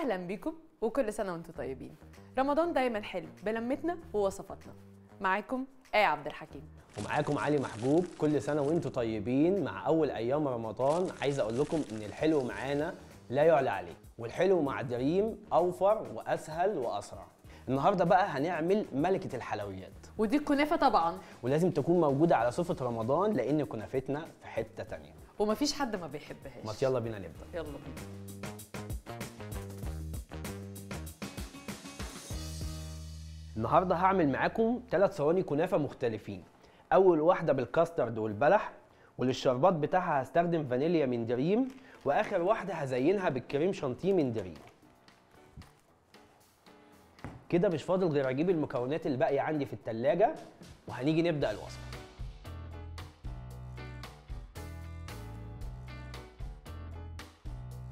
اهلا بيكم وكل سنه وانتم طيبين. رمضان دايما حلو بلمتنا ووصفاتنا. معاكم عبد الحكيم ومعاكم علي محجوب. كل سنه وانتم طيبين. مع اول ايام رمضان عايز اقول لكم ان الحلو معانا لا يعلى عليه، والحلو مع دريم اوفر واسهل واسرع. النهارده بقى هنعمل ملكه الحلويات، ودي الكنافه طبعا، ولازم تكون موجوده على سفره رمضان لان كنافتنا في حته تانية ومفيش حد ما بيحبهاش. ما يلا بينا نبدا. يلا بينا. النهارده هعمل معاكم 3 صواني كنافه مختلفين. اول واحده بالكاسترد والبلح، وللشربات بتاعها هستخدم فانيليا من دريم، واخر واحده هزينها بالكريم شانتيه من دريم. كده مش فاضل غير اجيب المكونات اللي باقيه عندي في التلاجة وهنيجي نبدا الوصفه.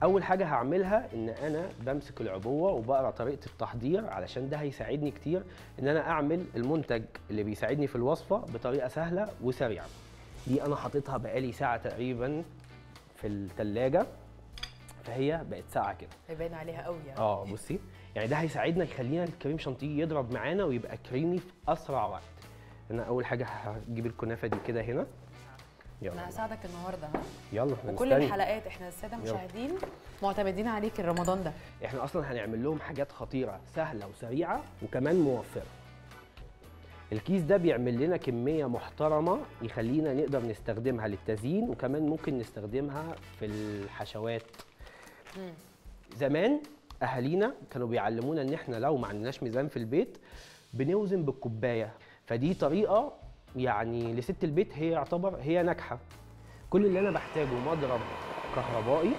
اول حاجه هعملها ان انا بمسك العبوه وبقرا طريقه التحضير، علشان ده هيساعدني كتير ان انا اعمل المنتج اللي بيساعدني في الوصفه بطريقه سهله وسريعه. دي انا حاططها بقالي ساعه تقريبا في التلاجة، فهي بقت ساقعه كده. هيبان عليها قوي يعني. بصي، يعني ده هيساعدنا يخلينا الكريم شانتيه يضرب معانا ويبقى كريمي في اسرع وقت. انا اول حاجه هجيب الكنافه دي كده هنا. انا هساعدك النهارده. يلا وكل الحلقات احنا الساده المشاهدين معتمدين عليك الرمضان ده. احنا اصلا هنعمل لهم حاجات خطيره سهله وسريعه وكمان موفره. الكيس ده بيعمل لنا كميه محترمه يخلينا نقدر نستخدمها للتزيين، وكمان ممكن نستخدمها في الحشوات. زمان اهالينا كانوا بيعلمونا ان احنا لو ما عندناش ميزان في البيت بنوزن بالكوبايه، فدي طريقه يعني لست البيت هي يعتبر هي ناجحه. كل اللي انا بحتاجه مضرب كهربائي،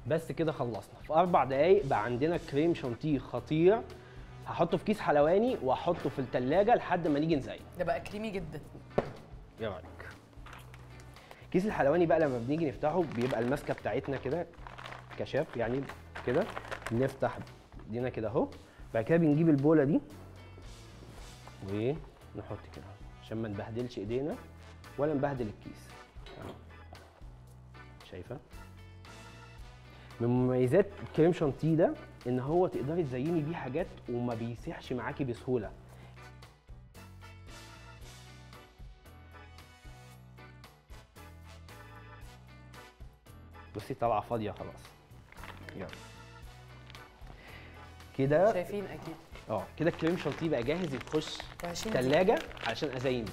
بس كده خلصنا. في 4 دقايق بقى عندنا كريم شانتيه خطير. هحطه في كيس حلواني واحطه في التلاجة لحد ما نيجي نزين. ده بقى كريمي جدا. ايه رايك؟ كيس الحلواني بقى لما بنيجي نفتحه بيبقى الماسكه بتاعتنا كده كشاف، يعني كده نفتح ايدينا كده اهو. بعد كده بنجيب البوله دي ونحط كده عشان ما نبهدلش ايدينا ولا نبهدل الكيس. شايفه؟ من مميزات الكريم شانتيه ده ان هو تقدري تزيني بيه حاجات وما بيسيحش معاكي بسهوله. بصي طالعه فاضيه خلاص. يلا كده شايفين اكيد. كده الكريم شانتيه بقى جاهز يخش الثلاجه علشان ازين بيه.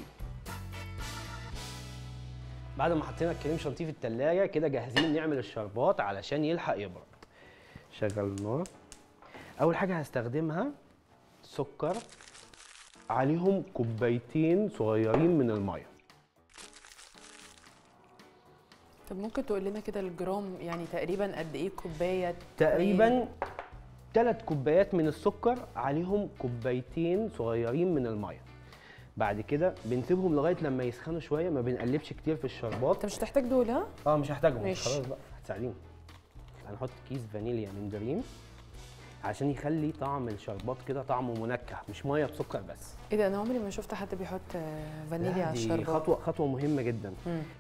بعد ما حطينا الكريم شانتيه في الثلاجه كده جاهزين نعمل الشربات علشان يلحق يبرد. شغل النار. اول حاجه هستخدمها سكر، عليهم كوبايتين صغيرين من الميه. طب ممكن تقول لنا كده الجرام يعني تقريبا قد ايه كوبايه؟ تقريبا 3 كوبايات من السكر عليهم كوبايتين صغيرين من الميه. بعد كده بنسيبهم لغايه لما يسخنوا شويه، ما بنقلبش كتير في الشربات. انت مش هتحتاج دول ها؟ مش هحتاجهم. ماشي. خلاص بقى هتساعديني. هنحط كيس فانيليا من دريم عشان يخلي طعم الشربات كده طعمه منكه، مش ميه بسكر بس. ايه ده؟ انا عمري ما شفت حد بيحط فانيليا على الشربات. دي خطوه مهمه جدا.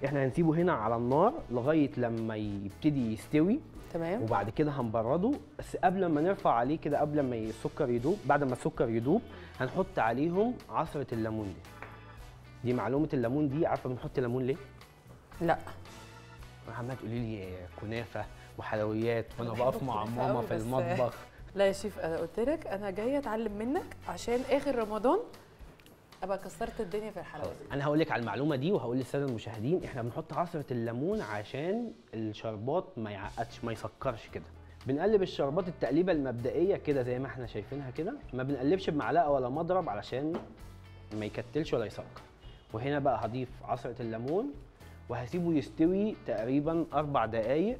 احنا هنسيبه هنا على النار لغايه لما يبتدي يستوي. تمام. وبعد كده هنبرده، بس قبل ما نرفع عليه كده، قبل ما السكر يدوب، بعد ما السكر يدوب هنحط عليهم عصره الليمون دي معلومه الليمون دي. عارفه بنحط ليمون ليه؟ لا. عماله تقولي لي كنافه وحلويات وانا بقف مع ماما في المطبخ. لا يا شيف، انا قلت لك انا جايه اتعلم منك عشان اخر رمضان ابقى كسرت الدنيا في الحلويات. انا هقول لك على المعلومه دي وهقول للساده المشاهدين. احنا بنحط عصره الليمون عشان الشربات ما يعقدش ما يسكرش كده. بنقلب الشربات التقليبه المبدئيه كده زي ما احنا شايفينها كده، ما بنقلبش بمعلقه ولا مضرب علشان ما يكتلش ولا يسكر. وهنا بقى هضيف عصره الليمون وهسيبه يستوي تقريبا 4 دقايق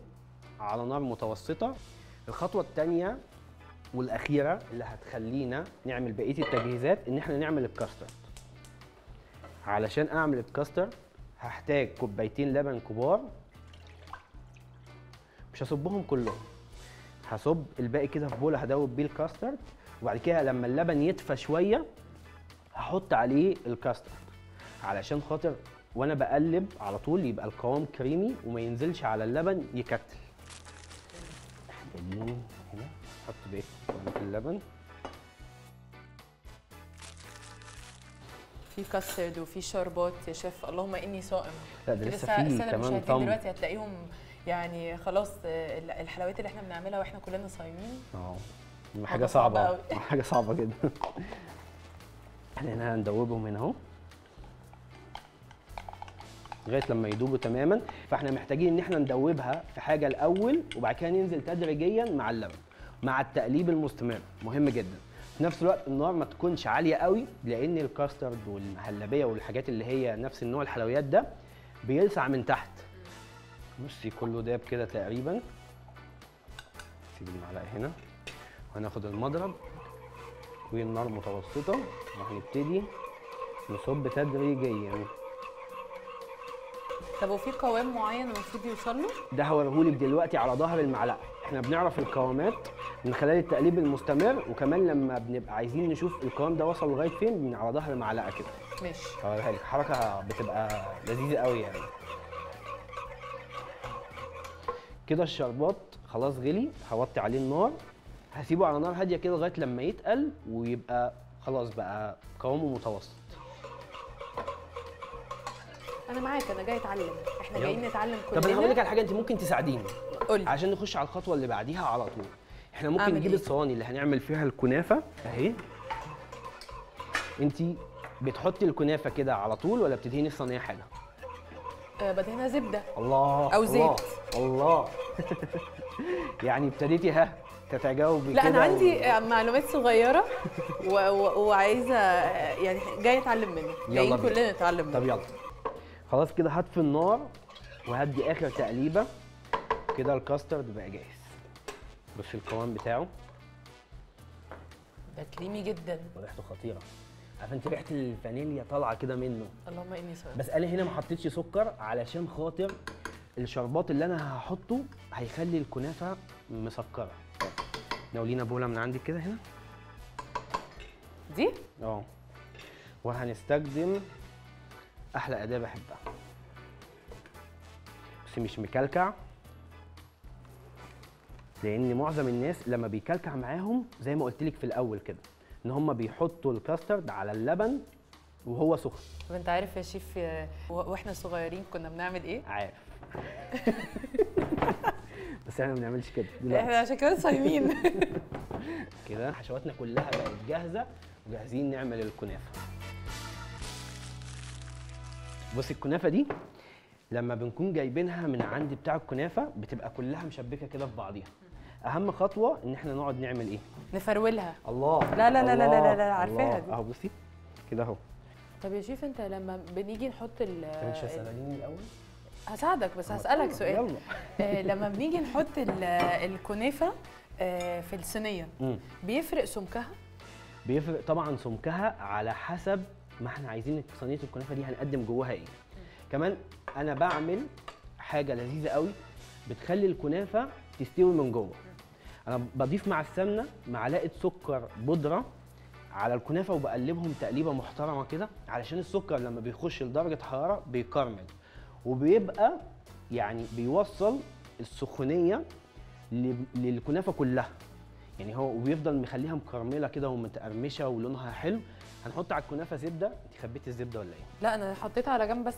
على نار متوسطه. الخطوه الثانيه والاخيره اللي هتخلينا نعمل بقيه التجهيزات ان احنا نعمل الكاسترد. علشان اعمل الكاسترد هحتاج كوبايتين لبن كبار، مش هصبهم كلهم، هصب الباقي كده في بوله هدوب بيه الكاسترد. وبعد كده لما اللبن يدفى شويه هحط عليه الكاسترد علشان خاطر وانا بقلب على طول يبقى القوام كريمي وما ينزلش على اللبن يكتل. جايين هنا نحط بقيه مكونات اللبن. في كاسترد وفي شربات يا شيف، اللهم اني صائم. لا ده لسه في الساده كمان المشاهدين طم. دلوقتي هتلاقيهم يعني خلاص الحلويات اللي احنا بنعملها واحنا كلنا صايمين حاجه صعبه حاجه صعبه جدا. احنا هنا هندوبهم هنا اهو لغايه لما يدوبوا تماما. فاحنا محتاجين ان احنا ندوبها في حاجه الاول وبعد كده ننزل تدريجيا مع اللبن مع التقليب المستمر، مهم جدا. في نفس الوقت النار ما تكونش عاليه قوي لان الكاسترد والمهلبيه والحاجات اللي هي نفس النوع الحلويات ده بيلسع من تحت. بصي كله داب كده تقريبا. نسيب المعلقه هنا وهناخد المضرب والنار متوسطه وهنبتدي نصب تدريجيا. طب وفي قوام معين المفروض يوصل له؟ ده هوريهولك دلوقتي على ظهر المعلقه. احنا بنعرف القوامات من خلال التقليب المستمر، وكمان لما بنبقى عايزين نشوف القوام ده وصل لغايه فين من على ظهر المعلقه كده. ماشي. هوريها لك، حركه بتبقى لذيذه قوي يعني. كده الشربات خلاص غلي، هوطي عليه النار، هسيبه على نار هاديه كده لغايه لما يتقل ويبقى خلاص بقى قوامه متوسط. انا معاك، انا جاي اتعلم، احنا جايين نتعلم كلنا. طب انا هقول لك على حاجه انت ممكن تساعديني. قولي. عشان نخش على الخطوه اللي بعديها على طول. احنا ممكن نجيب الصواني اللي هنعمل فيها الكنافه اهي. انت بتحطي الكنافه كده على طول ولا بتدهني الصينيه حاجه؟ بدهنها زبده. الله او زيت. الله يعني ابتديتي تتجاوبي لا كده. انا عندي معلومات صغيره وعايزه يعني جاي اتعلم منك. جايين كلنا نتعلم منك. طب يلا خلاص كده هطفي النار وهدي اخر تقليبه كده. الكاسترد بقى جاهز. بصي القوام بتاعه ده كريمي جدا وريحته خطيره. عارفه انت ريحه الفانيليا طالعه كده منه. اللهم اني صائم. بس انا هنا ما حطيتش سكر علشان خاطر الشربات اللي انا هحطه هيخلي الكنافه مسكره. ناولينا بوله من عندك كده هنا دي. وهنستخدم احلى اداه بحبها، بس مش مكلكع، لان معظم الناس لما بيكلكع معاهم زي ما قلت لك في الاول كده ان هم بيحطوا الكاسترد على اللبن وهو سخن. طب انت عارف يا شيف واحنا صغيرين كنا بنعمل ايه؟ عارف. بس احنا ما بنعملش كده دلوقتي. احنا عشان كده صايمين. كده حشواتنا كلها بقت جاهزه وجاهزين نعمل الكنافه. بصي الكنافه دي لما بنكون جايبينها من عند بتاع الكنافه بتبقى كلها مشبكه كده في بعضيها. اهم خطوه ان احنا نقعد نعمل ايه؟ نفرولها. الله. لا لا لا لا لا لا عارفاها دي. اهو بصي كده اهو. طب يا شيف انت لما بنيجي نحط مش هتسالني الاول؟ هساعدك بس هسألك سؤال. لما بنيجي نحط الكنافه في الصينيه بيفرق سمكها؟ بيفرق طبعا سمكها على حسب ما احنا عايزين صينيه الكنافه دي هنقدم جواها ايه. كمان انا بعمل حاجه لذيذه قوي بتخلي الكنافه تستوي من جوه. انا بضيف مع السمنه معلقه سكر بودره على الكنافه وبقلبهم تقليبه محترمه كده علشان السكر لما بيخش لدرجه حراره بيكرمل وبيبقى يعني بيوصل السخونيه للكنافه كلها. يعني هو وبيفضل مخليها مكرمله كده ومتقرمشه ولونها حلو. هنحط على الكنافه زبده. انت خبيتي الزبده ولا ايه؟ لا انا حطيتها على جنب بس.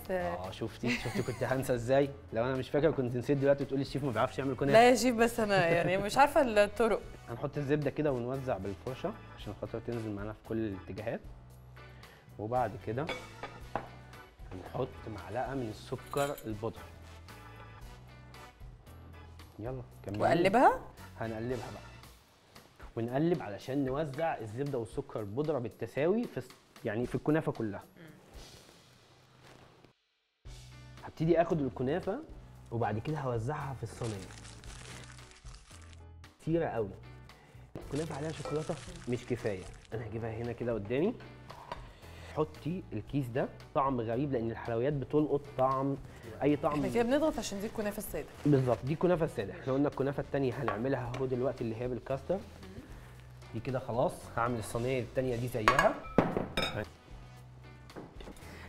شفتي كنت هنسى ازاي؟ لو انا مش فاكر كنت نسيت دلوقتي وتقولي الشيف ما بيعرفش يعمل كنافه. لا يا شيف بس انا يعني مش عارفه الطرق. هنحط الزبده كده ونوزع بالفرشه عشان خاطر تنزل معانا في كل الاتجاهات. وبعد كده هنحط معلقه من السكر البودره. يلا كملي. واقلبها؟ هنقلبها بقى ونقلب علشان نوزع الزبده والسكر البودره بالتساوي يعني في الكنافه كلها. هبتدي اخد الكنافه وبعد كده هوزعها في الصينيه. كتيره قوي. الكنافه عليها شوكولاته مش كفايه، انا هجيبها هنا كده قدامي. حطي الكيس ده طعم غريب لان الحلويات بتلقط طعم اي طعم. احنا كده بنضغط عشان دي الكنافه الساده. بالظبط دي الكنافه الساده. احنا قلنا الكنافه الثانيه هنعملها اهو دلوقتي اللي هي بالكاستر. دي كده خلاص. هعمل الصينيه الثانيه دي زيها.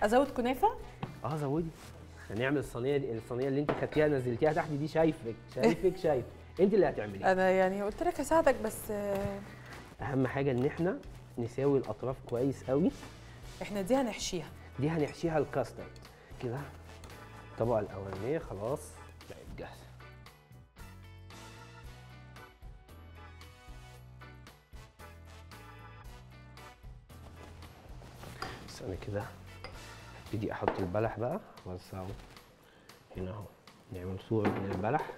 ازود كنافه؟ زودي. هنعمل الصينيه دي، الصينيه اللي انت خدتيها نزلتيها تحت دي، شايفك انت اللي هتعمليها. انا يعني قلت لك هساعدك بس. اهم حاجه ان احنا نساوي الاطراف كويس قوي. احنا دي هنحشيها. دي هنحشيها الكاسترد كده. الطبقه الاولانيه خلاص بقت جاهزه. بس انا كده هبتدي احط البلح بقى واوزعه هنا اهو. نعمل صورة من البلح.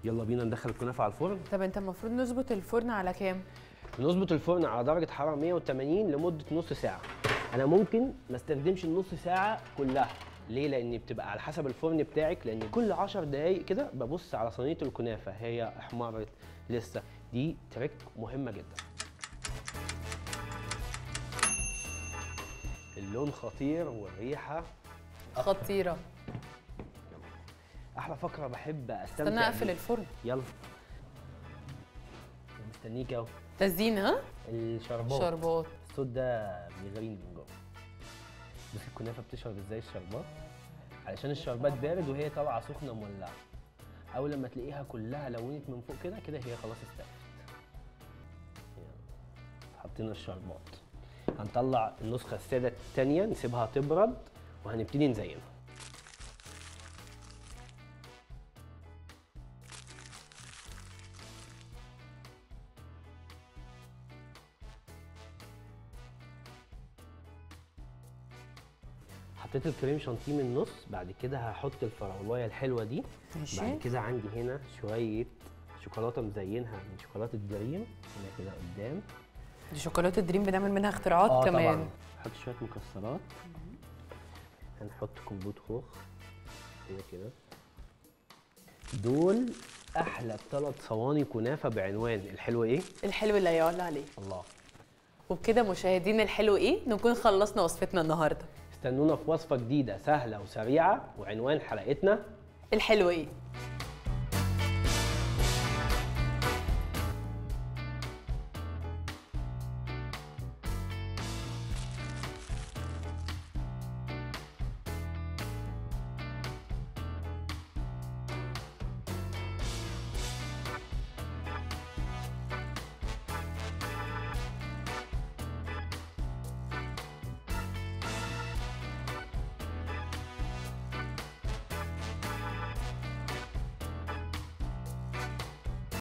يلا بينا ندخل الكنافة على الفرن. طب انت المفروض نظبط الفرن على كام؟ نظبط الفرن على درجة حرارة 180 لمدة نص ساعة. أنا ممكن ما استخدمش النص ساعة كلها. ليه؟ لأن بتبقى على حسب الفرن بتاعك، لأن كل 10 دقايق كده ببص على صينية الكنافة هي احمرت لسه. دي تريك مهمة جدا. اللون خطير والريحة خطيرة. أحلى فقرة بحب أستمتع. استنى أقفل الفرن. يلا مستنيك أهو. تزيين ها؟ الشربات. شربات. الصوت ده بيغريني من جوه. بس الكنافة بتشرب ازاي الشربات؟ علشان الشربات بارد وهي طالعة سخنة مولعة. أول لما تلاقيها كلها لونت من فوق كده كده هي خلاص استوت. حطينا الشربات. هنطلع النسخة السادة التانية نسيبها تبرد وهنبتدي نزينها. حطيت الكريم شانتيه من النص، بعد كده هحط الفراولايه الحلوه دي. ماشي. بعد كده عندي هنا شويه شوكولاته مزينها من شوكولاته دريم هنا كده قدام. دي شوكولاته دريم بنعمل منها اختراعات كمان. طبعا. نحط شويه مكسرات. هنحط كومبوت خوخ كده. دول احلى 3 صواني كنافه بعنوان الحلو ايه؟ الحلو اللي يعلى عليه. الله. وبكده مشاهدين الحلو ايه نكون خلصنا وصفتنا النهارده. استنونا في وصفه جديده سهله وسريعه، وعنوان حلقتنا الحلو ايه.